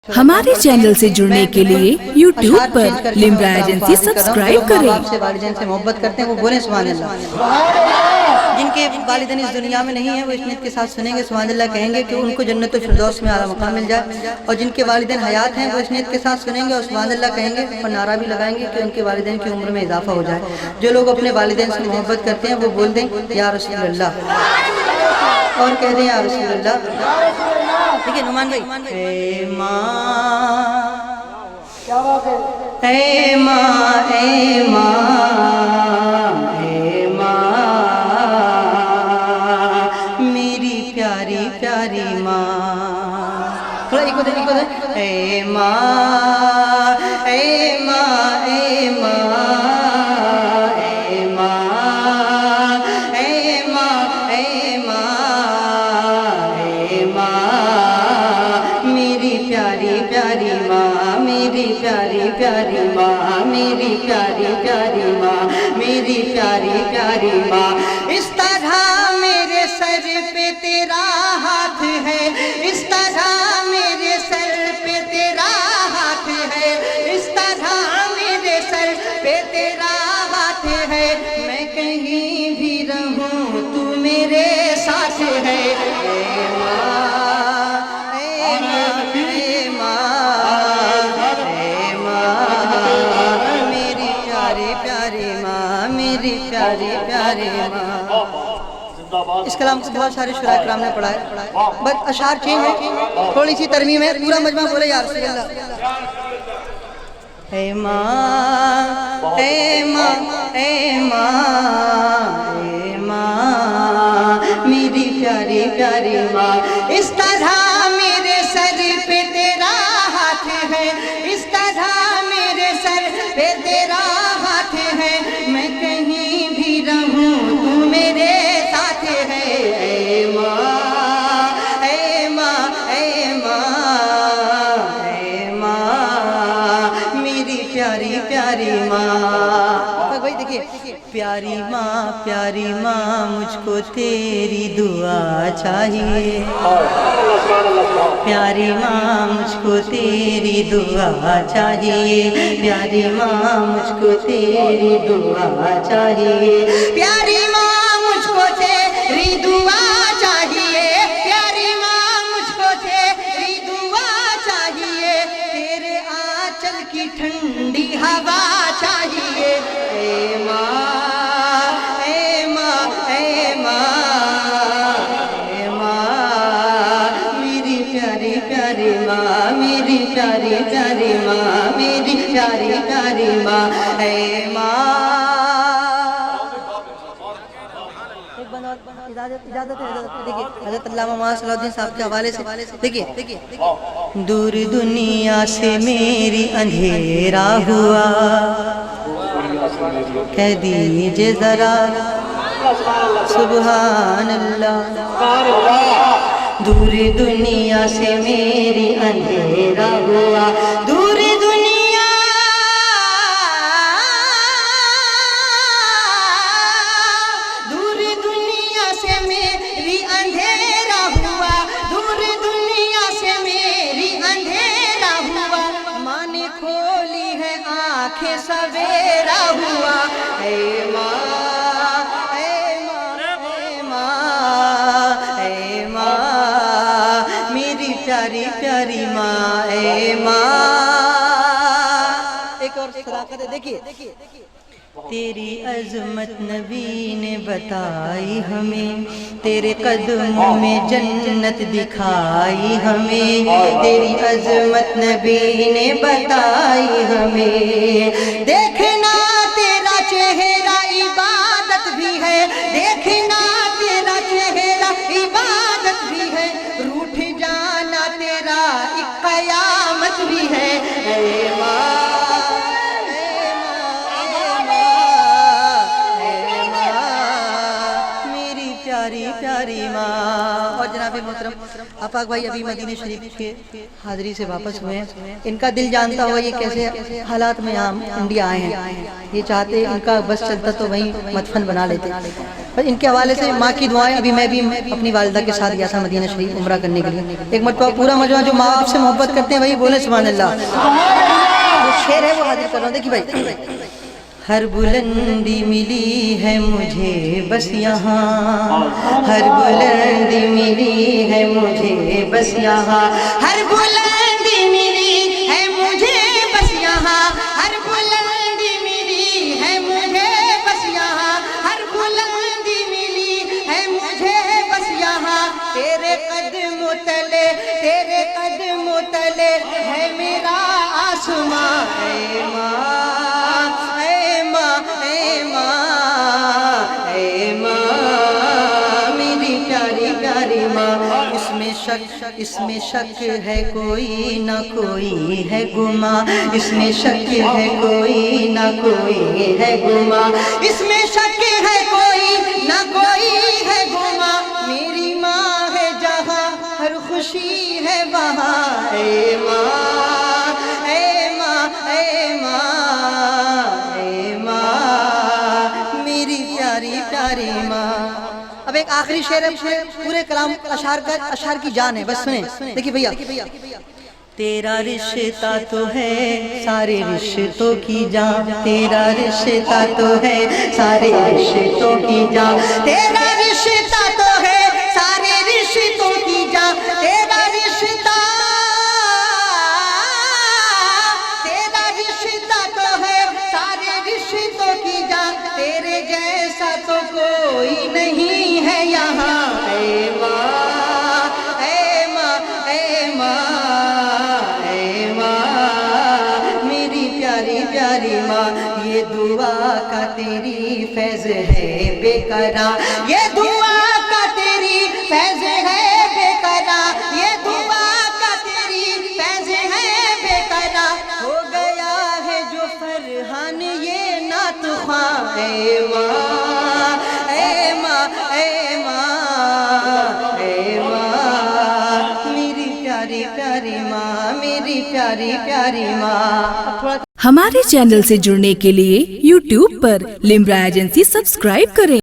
ہمارے چینل سے جڑنے کے لیے یوٹیوب پر لمرا ایجنسی سبسکرائب کریں۔ آپ سے والدین سے محبت کرتے ہیں وہ بولیں سبحان اللہ۔ جن کے والدین اس دنیا میں نہیں ہیں وہ اس نیت کے ساتھ سنیں گے سبحان اللہ کہیں گے کہ ان کو جنت الفردوس میں اعلیٰ مقام مل جائے، اور جن کے والدین حیات ہیں وہ اس نیت کے ساتھ سنیں گے اور سبحان اللہ کہیں گے اور نعرہ بھی لگائیں گے کہ ان کے والدین کی عمر میں اضافہ ہو جائے۔ جو لوگ اپنے والدین سے محبت کرتے ہیں وہ بول دیں یا رسول اللہ، اور کہہ دیں یا رسول اللہ۔ ٹھیک ہے نعمان بھائی، اے ماں اے ماں اے ماں اے ماں میری پیاری پیاری ماں، تھوڑا ایک بار اے ماں اے ماں اے ماں اے ماں اے ماں اے ماں اے ماں میری پیاری پیاری ماں، میری پیاری پیاری ماں، میری پیاری پیاری ماں، میری پیاری پیاری ماں۔ اس طرح میرے سر پہ تیرا ہاتھ ہے، اس طرح میرے سر پہ تیرا ہاتھ ہے، اس طرح میرے سر پہ تیرا ہاتھ ہے، میں کہیں بھی رہوں تو میرے ساتھ ہے۔ اے ماں اے ماں اے ماں اے ماں میری پیاری پیاری ماں، میری پیاری پیاری ماں۔ اس کلام کو بہت سارے شعراء کرام نے پڑھا ہے، بس اشعار چینج ہے، تھوڑی سی ترمیم ہے، پورا مجمع بولے یا رسول اللہ۔ اے ماں اے ماں اے ماں اے ماں میری پیاری پیاری ماں، اس طرح میرے سر پہ تیرا ہاتھ ہے، اس طرح میرے سر پہ تیرا ہاتھ ہے، میں کہیں بھی رہوں تو میرے ساتھ ہے۔ اے ماں اے ماں اے ماں اے ماں میری پیاری پیاری ماں۔ بھائی دیکھیے، پیاری ماں مجھ کو تیری دعا چاہیے، پیاری ماں مجھ کو تیری دعا چاہیے، پیاری ماں مجھ کو تیری دعا چاہیے، پیاری ماں مجھ کو تیری دعا چاہیے، پیاری ماں مجھ کو تیری دعا چاہیے، تیرے آنچل کی ٹھنڈی ہوا چاہیے۔ اے ماں اے ماں اے ماں اے ماں میری پیاری پیاری ماں، میری پیاری پیاری ماں، میری پیاری پیاری ماں۔ اے ماں اجازت ہے دیکھیے حضرت علامہ مولانا صلاح الدین صاحب کے حوالے سے دیکھیے، دور دنیا سے میری اندھیرا ہوا، کہہ دیجئے ذرا سبحان اللہ۔ دور دنیا سے میری اندھیرا ہوا، دور دنیا دور دنیا سے میری اندھیرا ہوا، دور دنیا سے میری اندھیرا ہوا، ماں نے کھولی ہے آنکھیں سویرا ہوا۔ اے ماں اے ماں اے ماں اے ماں میری پیاری پیاری ماں۔ اے ماں ایک اور صداقت ہے دیکھیے، تیری عظمت نبی نے بتائی ہمیں، تیرے قدموں میں جنت دکھائی ہمیں، تیری عظمت نبی نے بتائی ہمیں، دیکھنا تیرا چہرہ عبادت بھی ہے، دیکھنا تیرا چہرہ عبادت بھی ہے، روٹھ جانا تیرا ایک قیامت بھی ہے۔ اے ماں پیاری پیاری ماں۔ اور جناب محترم آفاق بھائی ابھی مدینہ شریف کے حاضری سے واپس ہوئے ہیں. ان کا دل جانتا ہوا یہ کیسے حالات میں یہاں انڈیا آئے ہیں. یہ چاہتے ان کا بس چلتا تو وہیں مدفن بنا لیتے. پر ان کے حوالے سے ماں کی دعائیں. ابھی میں بھی اپنی والدہ کے ساتھ گیا تھا مدینہ شریف عمرہ کرنے کے لیے. ایک مرتبہ پورا مجموعہ جو ماں باپ سے محبت کرتے ہیں وہی بولے سبحان اللہ. وہ شعر ہے وہ حاضر کر رہا ہوں. دیکھیے بھائی ہر بلندی ملی ہے مجھے بس یہاں. ہر بلندی ملی ہے مجھے بس یہاں. ہر بلندی ملی ہے مجھے بس یہاں. ہر بلندی ملی ہے مجھے بس یہاں. ہر بلندی ملی ہے مجھے بس یہاں. تیرے قدم تلے تیرے قدم تلے ہے میرا آسمان. اے ماں اے ماں اے ماں اے ماں میری پیاری پیاری ماں. اس میں شک ہے کوئی نہ کوئی ہے گما. اس میں شک ہے کوئی نہ کوئی ہے گما. اس میں شک ہے کوئی نہ کوئی ہے گما. میری ماں ہے جہاں ہر خوشی ہے وہاں. اے ماں اے ماں اے ماں اے ماں میری پیاری پیاری ماں. اب ایک آخری شعر ہے. پورے کلام اشعار کی جان ہے. بس سنیں. دیکھیے بھیا تیرا رشتہ تو ہے سارے رشتوں کی جان. تیرا رشتہ تو ہے سارے رشتوں کی جان. تیرا رشتہ تو ہے سارے رشتوں کی جان. تیرا رشتہ تو ہے سارے رشتوں کی جان. تیرے جیسا تو کوئی نہیں ہے یہاں. اے ماں اے ماں اے ماں اے ماں میری پیاری پیاری ماں. یہ دعا کا تیری فیض ہے بے قرار. یہ دعا کا تیری فیض ہے بے قرار. یہ دعا کا تیری فیض ہے بے قرار. ہو گیا ہے جو فرحان یہ نعت خواں. اے ماں اے ماں اے ماں اے ماں میری پیاری پیاری ماں میری پیاری پیاری ماں. ہمارے چینل سے جڑنے کے لیے YouTube پر لمرا ایجنسی سبسکرائب کریں.